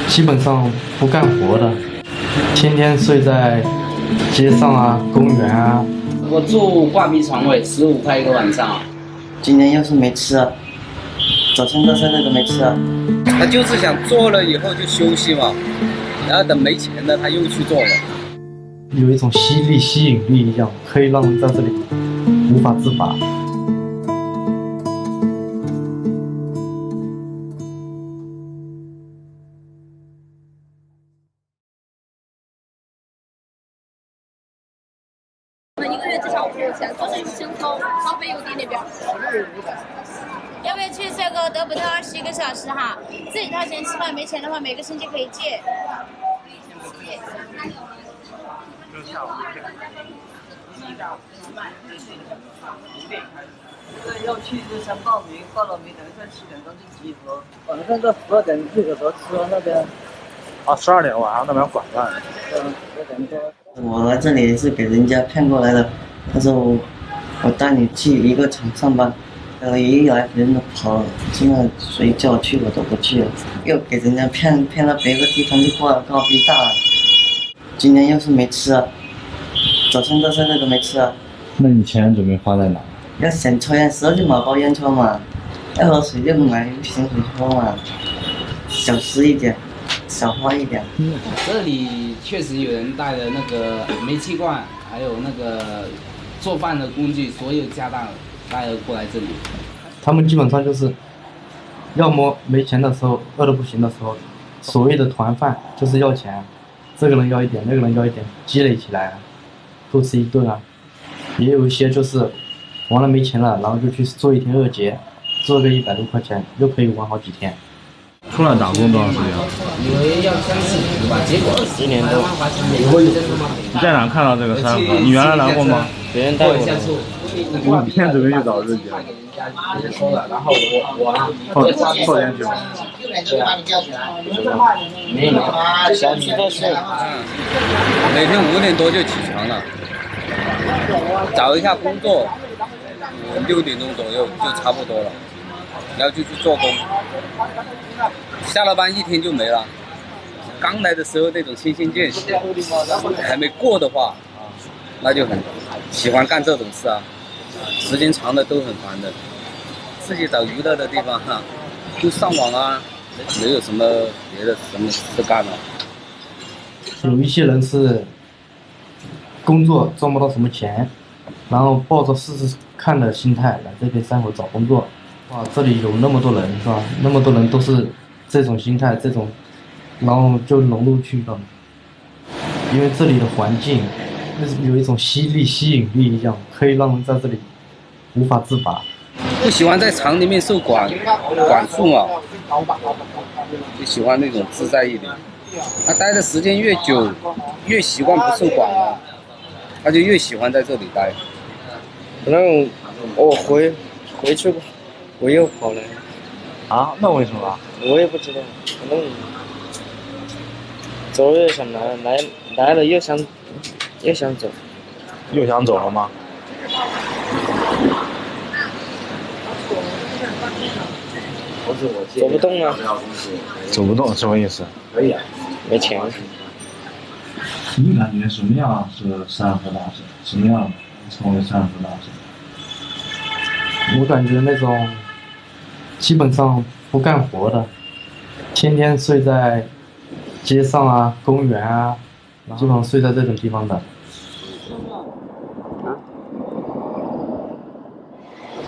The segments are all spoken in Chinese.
基本上不干活的，天天睡在街上啊、公园啊。我住挂壁床位，15块一个晚上。今年要是没吃啊，早餐到现在都没吃啊。他就是想做了以后就休息嘛，然后等没钱了他又去做了。有一种吸引力一样，可以让人在这里无法自拔。一个月至少500块钱，做生意轻松，消费又低那边。要不要去这个德普特21个小时哈？自己掏钱吃饭，没钱的话每个星期可以借。要去就先报名，报了名等一下7点钟去集合，晚上到12点去的时候吃完那边。啊，12点晚上那边管饭。我来这里是给人家骗过来的，他说我带你去一个厂上班，一来人都跑了，现在谁叫我去我都不去了，又给人家骗到别个地方去挂高逼大了。今年要是没吃啊，早餐到现在都没吃啊。那你钱准备花在哪？要想抽烟12就买包烟抽嘛，要喝水就买一瓶水喝嘛，小吃一点，少花一点。这里确实有人带的那个煤气罐，还有那个做饭的工具，所有家当带了过来这里。他们基本上就是，要么没钱的时候，饿得不行的时候，所谓的团饭就是要钱，这个人要一点，那个人要一点，积累起来，多吃一顿啊。也有一些就是玩了没钱了，然后就去做一天2节，做个100多块钱，又可以玩好几天。出来打工多长时间？以为要30吧，结果20年多。你在哪看到这个山河？你原来来过吗？别人带我的。你明天准备去找日结？说了，然后我后天去吗？没有，小区都是。每天5点多就起床了，找一下工作，6点钟左右就差不多了，然后就去做工。下了班一天就没了。刚来的时候那种新鲜劲，还没过的话，那就很喜欢干这种事啊。时间长的都很烦的。自己找娱乐的地方哈，就上网啊，没有什么别的什么事干了。有一些人是工作赚不到什么钱，然后抱着试试看的心态来这边山口找工作。哇，这里有那么多人是吧？那么多人都是这种心态，这种，然后就融入去了。因为这里的环境有一种吸引力一样，可以让人在这里无法自拔。不喜欢在厂里面受管束嘛，就喜欢那种自在一点。他待的时间越久，越习惯不受管了，他就越喜欢在这里待。可能我回去吧，我又跑了。啊？那为什么？我也不知道，可能走又想来了又想走。又想走了吗？走不动啊。走不动什么意思？没钱。你感觉什么样是山河大神？什么样成为山河大神？我感觉那种基本上不干活的，天天睡在街上啊、公园啊，基本上睡在这种地方的。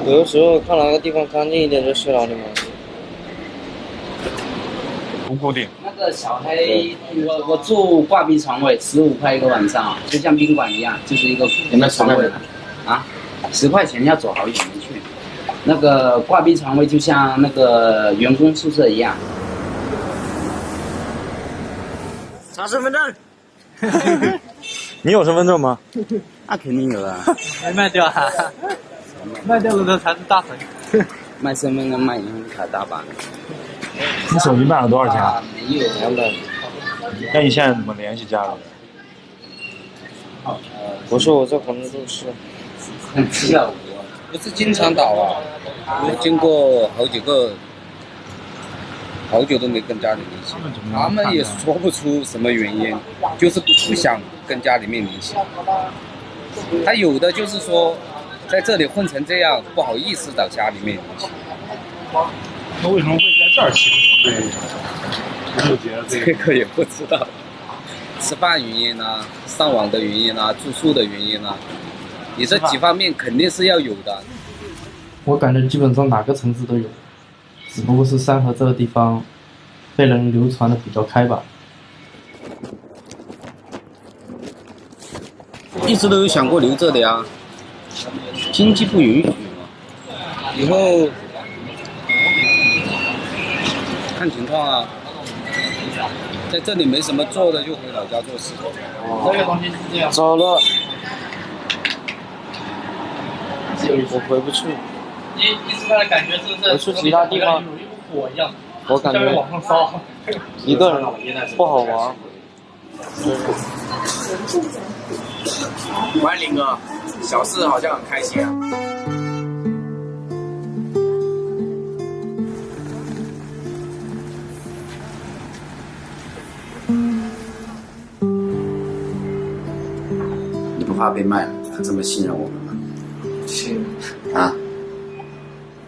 有的时候看哪个地方干净一点就睡哪里嘛。不固定。那个小黑，我住挂壁床位，15块一个晚上，就像宾馆一样，就是一个床位啊，10块钱要走好远的去。那个挂壁床位就像那个员工宿舍一样。查身份证。你有身份证吗？那肯定有啊。没卖掉啊。卖掉了的才是大神。卖身份证、卖银行卡大把。你手机卖了多少钱？没有200。那你现在怎么联系家人？我说我在广州做事。很需要。不是经常倒啊，经过好几个好久都没跟家里联系，他们也说不出什么原因，就是不想跟家里面联系。他有的就是说，在这里混成这样，不好意思找家里面联系。那为什么会在这儿形成这个误解？这个也不知道，吃饭原因啊，上网的原因啊，住宿的原因啊，你这几方面肯定是要有的。我感觉基本上哪个城市都有，只不过是三河这个地方被人流传的比较开吧。一直都有想过留这里啊，经济不允许嘛，以后看情况啊。在这里没什么做的，就回老家做事。这个东西是这样。走了，我回不去。你吃饭的感觉是不是？我去其他地方，有一股火一样，我感觉往上烧。一个人不好玩。喂，林哥，小四好像很开心啊。你不怕被卖了？他这么信任我们吗？信啊？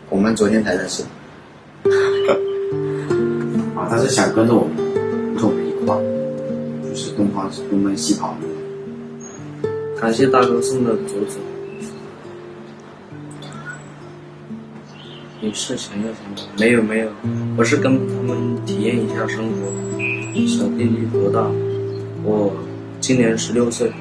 我们昨天才认识。啊，他是想跟着我们一块，就是东奔西跑的。感谢大哥送的竹子。你是想要什么？没有，我是跟他们体验一下生活。小弟弟多大？我今年16岁。